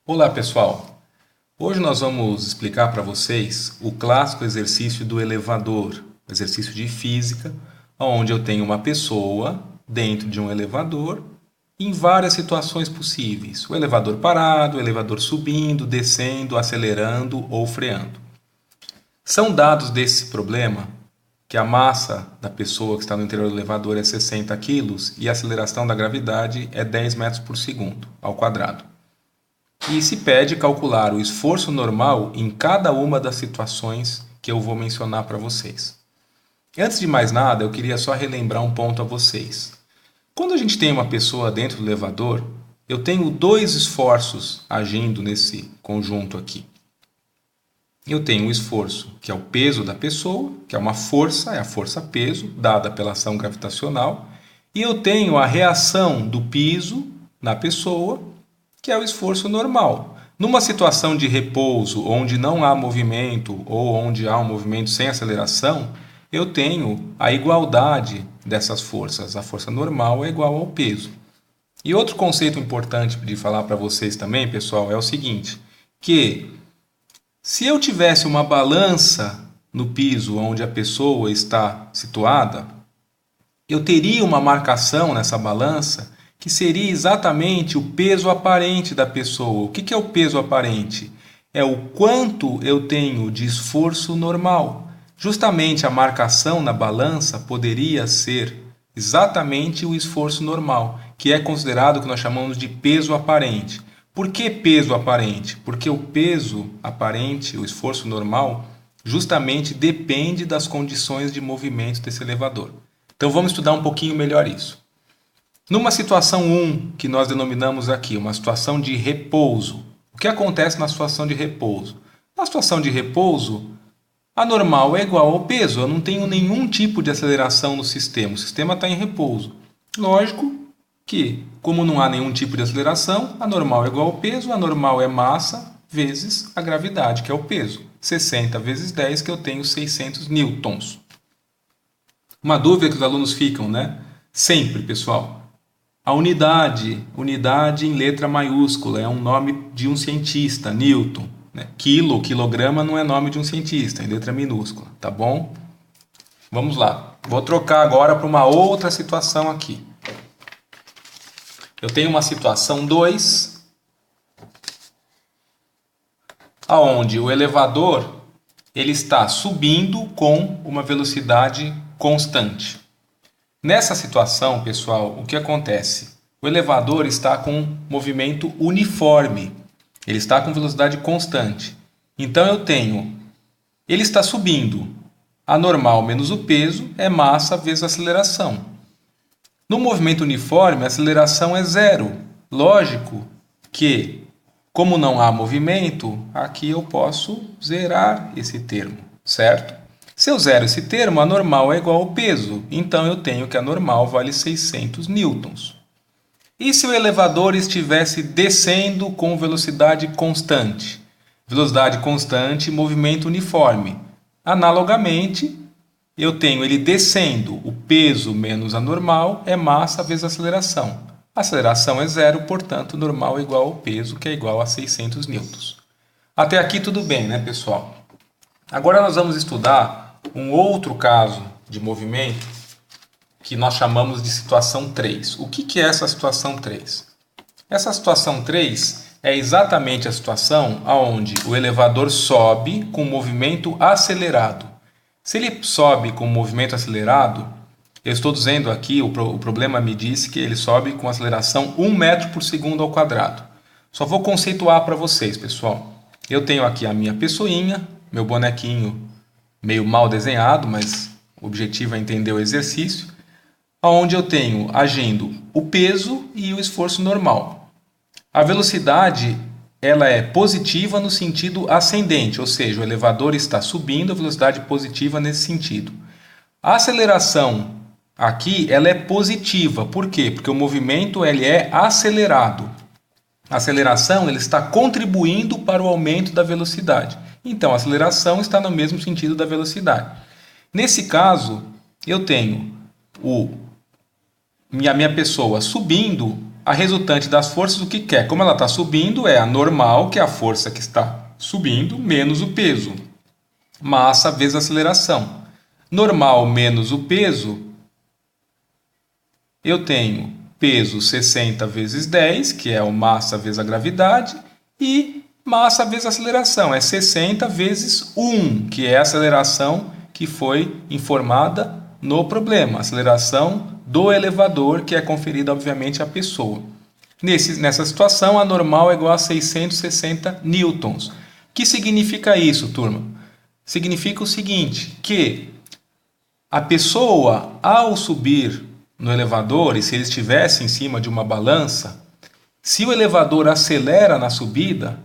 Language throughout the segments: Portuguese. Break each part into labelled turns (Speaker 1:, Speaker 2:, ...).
Speaker 1: Olá, pessoal! Hoje nós vamos explicar para vocês o clássico exercício do elevador, exercício de física, onde eu tenho uma pessoa dentro de um elevador em várias situações possíveis. O elevador parado, o elevador subindo, descendo, acelerando ou freando. São dados desse problema que a massa da pessoa que está no interior do elevador é 60 quilos e a aceleração da gravidade é 10 metros por segundo ao quadrado. E se pede calcular o esforço normal em cada uma das situações que eu vou mencionar para vocês. Antes de mais nada, eu queria só relembrar um ponto a vocês. Quando a gente tem uma pessoa dentro do elevador, eu tenho dois esforços agindo nesse conjunto aqui. Eu tenho o esforço, que é o peso da pessoa, que é uma força, é a força-peso, dada pela ação gravitacional, e eu tenho a reação do piso na pessoa, que é o esforço normal. Numa situação de repouso, onde não há movimento ou onde há um movimento sem aceleração, eu tenho a igualdade dessas forças. A força normal é igual ao peso. E outro conceito importante de falar para vocês também, pessoal, é o seguinte, que se eu tivesse uma balança no piso onde a pessoa está situada, eu teria uma marcação nessa balança que seria exatamente o peso aparente da pessoa. O que é o peso aparente? É o quanto eu tenho de esforço normal. Justamente a marcação na balança poderia ser exatamente o esforço normal, que é considerado o que nós chamamos de peso aparente. Por que peso aparente? Porque o peso aparente, o esforço normal, justamente depende das condições de movimento desse elevador. Então vamos estudar um pouquinho melhor isso. Numa situação 1, que nós denominamos aqui, uma situação de repouso, o que acontece na situação de repouso? Na situação de repouso, a normal é igual ao peso, eu não tenho nenhum tipo de aceleração no sistema, o sistema está em repouso. Lógico que, como não há nenhum tipo de aceleração, a normal é igual ao peso, a normal é massa vezes a gravidade, que é o peso. 60 vezes 10, que eu tenho 600 newtons. Uma dúvida que os alunos ficam, né? Sempre, pessoal. A unidade em letra maiúscula, é um nome de um cientista, Newton. Né? Quilograma não é nome de um cientista, em letra minúscula, tá bom? Vamos lá. Vou trocar agora para uma outra situação aqui. Eu tenho uma situação 2, aonde o elevador ele está subindo com uma velocidade constante. Nessa situação, pessoal, o que acontece? O elevador está com movimento uniforme, ele está com velocidade constante. Então eu tenho, ele está subindo, a normal menos o peso é massa vezes aceleração. No movimento uniforme, a aceleração é zero. Lógico que, como não há movimento, aqui eu posso zerar esse termo, certo? Se eu zero esse termo, a normal é igual ao peso, então eu tenho que a normal vale 600 newtons. E se o elevador estivesse descendo com velocidade constante? Velocidade constante, movimento uniforme. Analogamente, eu tenho ele descendo, o peso menos a normal é massa vezes aceleração. A aceleração é zero, portanto, normal é igual ao peso, que é igual a 600 newtons. Até aqui tudo bem, né, pessoal? Agora nós vamos estudar um outro caso de movimento que nós chamamos de situação 3. O que é essa situação 3? Essa situação 3 é exatamente a situação onde o elevador sobe com movimento acelerado. Se ele sobe com movimento acelerado, eu estou dizendo aqui, o problema me disse que ele sobe com aceleração 1 metro por segundo ao quadrado. Só vou conceituar para vocês, pessoal. Eu tenho aqui a minha pessoinha, meu bonequinho meio mal desenhado, mas o objetivo é entender o exercício, onde eu tenho agindo o peso e o esforço normal. A velocidade ela é positiva no sentido ascendente, ou seja, o elevador está subindo, a velocidade positiva nesse sentido. A aceleração aqui ela é positiva, por quê? Porque o movimento ele é acelerado. A aceleração ele está contribuindo para o aumento da velocidade. Então, a aceleração está no mesmo sentido da velocidade. Nesse caso, eu tenho a minha pessoa subindo a resultante das forças, o que quer? Como ela está subindo, é a normal, que é a força que está subindo, menos o peso. Massa vezes aceleração. Normal menos o peso, eu tenho peso 60 vezes 10, que é o massa vezes a gravidade, e massa vezes aceleração, é 60 vezes 1, que é a aceleração que foi informada no problema, a aceleração do elevador, que é conferida, obviamente, à pessoa. Nessa situação, a normal é igual a 660 newtons. O que significa isso, turma? Significa o seguinte, que a pessoa, ao subir no elevador, e se ele estivesse em cima de uma balança, se o elevador acelera na subida,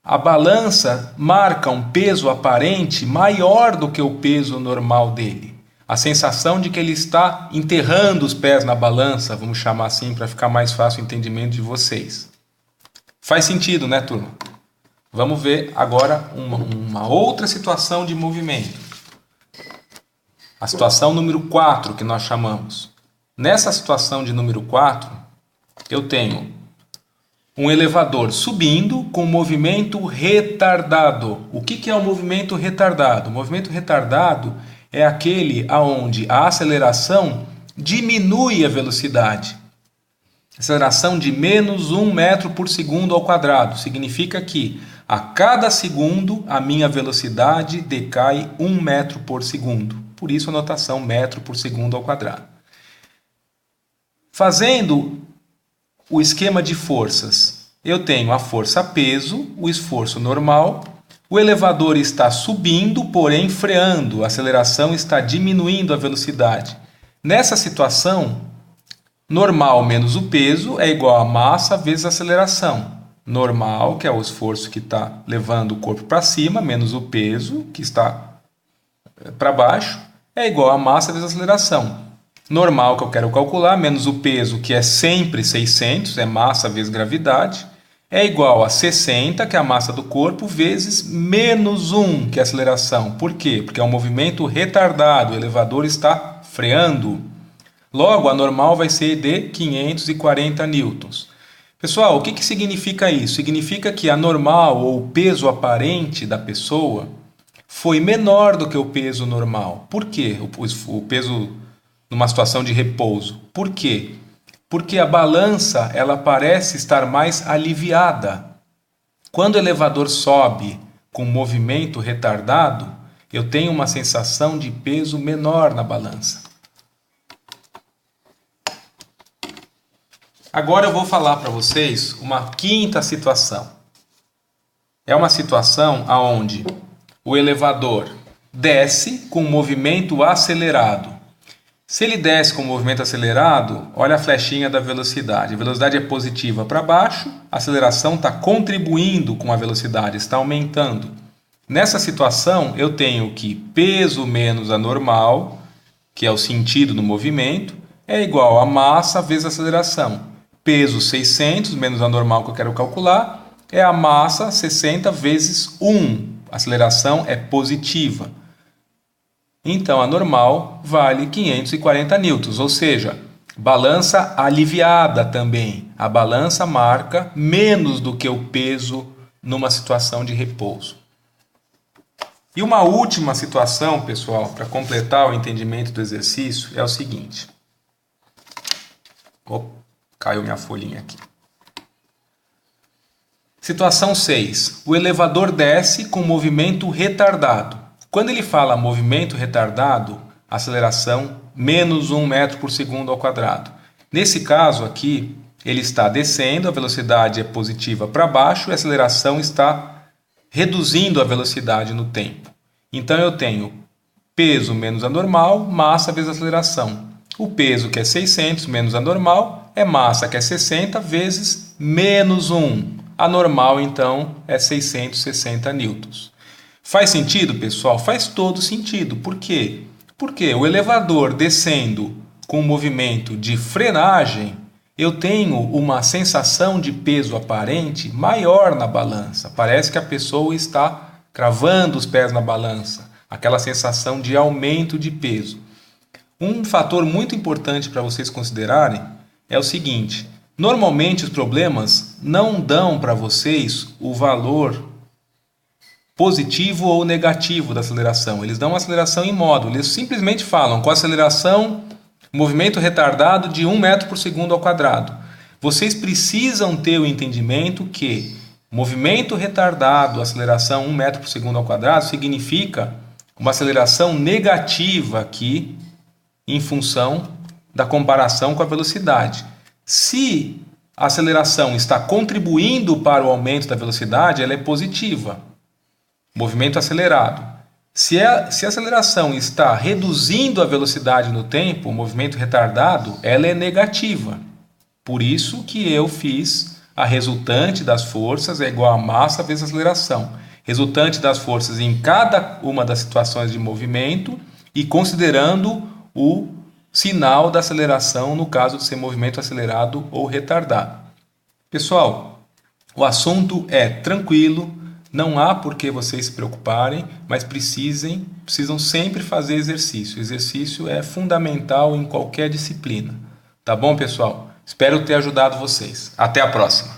Speaker 1: a balança marca um peso aparente maior do que o peso normal dele. A sensação de que ele está enterrando os pés na balança, vamos chamar assim para ficar mais fácil o entendimento de vocês. Faz sentido, né, turma? Vamos ver agora uma outra situação de movimento. A situação número 4, que nós chamamos. Nessa situação de número 4, eu tenho um elevador subindo com movimento retardado. O que é o movimento retardado? O movimento retardado é aquele onde a aceleração diminui a velocidade. Aceleração de menos 1 metro por segundo ao quadrado. Significa que a cada segundo a minha velocidade decai 1 metro por segundo. Por isso a notação metro por segundo ao quadrado. Fazendo o esquema de forças, eu tenho a força peso, o esforço normal, o elevador está subindo, porém freando, a aceleração está diminuindo a velocidade. Nessa situação, normal menos o peso é igual a massa vezes a aceleração. Normal, que é o esforço que está levando o corpo para cima, menos o peso, que está para baixo, é igual a massa vezes a aceleração. Normal, que eu quero calcular, menos o peso, que é sempre 600, é massa vezes gravidade, é igual a 60, que é a massa do corpo, vezes menos 1, que é a aceleração. Por quê? Porque é um movimento retardado, o elevador está freando. Logo, a normal vai ser de 540 newtons. Pessoal, o que significa isso? Significa que a normal, ou o peso aparente da pessoa, foi menor do que o peso normal. Por quê? O peso numa situação de repouso. Por quê? Porque a balança ela parece estar mais aliviada. Quando o elevador sobe com movimento retardado, eu tenho uma sensação de peso menor na balança. Agora eu vou falar para vocês uma quinta situação. É uma situação onde o elevador desce com movimento acelerado. Se ele desce com movimento acelerado, olha a flechinha da velocidade. A velocidade é positiva para baixo, a aceleração está contribuindo com a velocidade, está aumentando. Nessa situação, eu tenho que peso menos a normal, que é o sentido do movimento, é igual a massa vezes a aceleração. Peso 600 menos a normal que eu quero calcular é a massa 60 vezes 1. A aceleração é positiva. Então, a normal vale 540 newtons, ou seja, balança aliviada também. A balança marca menos do que o peso numa situação de repouso. E uma última situação, pessoal, para completar o entendimento do exercício, é o seguinte. Caiu minha folhinha aqui. Situação 6. O elevador desce com movimento retardado. Quando ele fala movimento retardado, aceleração menos 1 metro por segundo ao quadrado. Nesse caso aqui, ele está descendo, a velocidade é positiva para baixo e a aceleração está reduzindo a velocidade no tempo. Então eu tenho peso menos a normal, massa vezes a aceleração. O peso, que é 600, menos a normal, é massa, que é 60, vezes menos 1. A normal, então, é 660 newtons. Faz sentido, pessoal? Faz todo sentido. Por quê? Porque o elevador descendo com movimento de frenagem, eu tenho uma sensação de peso aparente maior na balança. Parece que a pessoa está cravando os pés na balança. Aquela sensação de aumento de peso. Um fator muito importante para vocês considerarem é o seguinte: Normalmente os problemas não dão para vocês o valor positivo ou negativo da aceleração. Eles dão uma aceleração em módulo. Eles simplesmente falam com aceleração, movimento retardado de 1 metro por segundo ao quadrado. Vocês precisam ter o entendimento que movimento retardado, aceleração 1 metro por segundo ao quadrado, significa uma aceleração negativa aqui em função da comparação com a velocidade. Se a aceleração está contribuindo para o aumento da velocidade, ela é positiva. Movimento acelerado. Se a aceleração está reduzindo a velocidade no tempo, o movimento retardado, ela é negativa. Por isso que eu fiz a resultante das forças é igual a massa vezes a aceleração. Resultante das forças em cada uma das situações de movimento e considerando o sinal da aceleração no caso de ser movimento acelerado ou retardado. Pessoal, o assunto é tranquilo. Não há por que vocês se preocuparem, mas precisam sempre fazer exercício. Exercício é fundamental em qualquer disciplina. Tá bom, pessoal? Espero ter ajudado vocês. Até a próxima!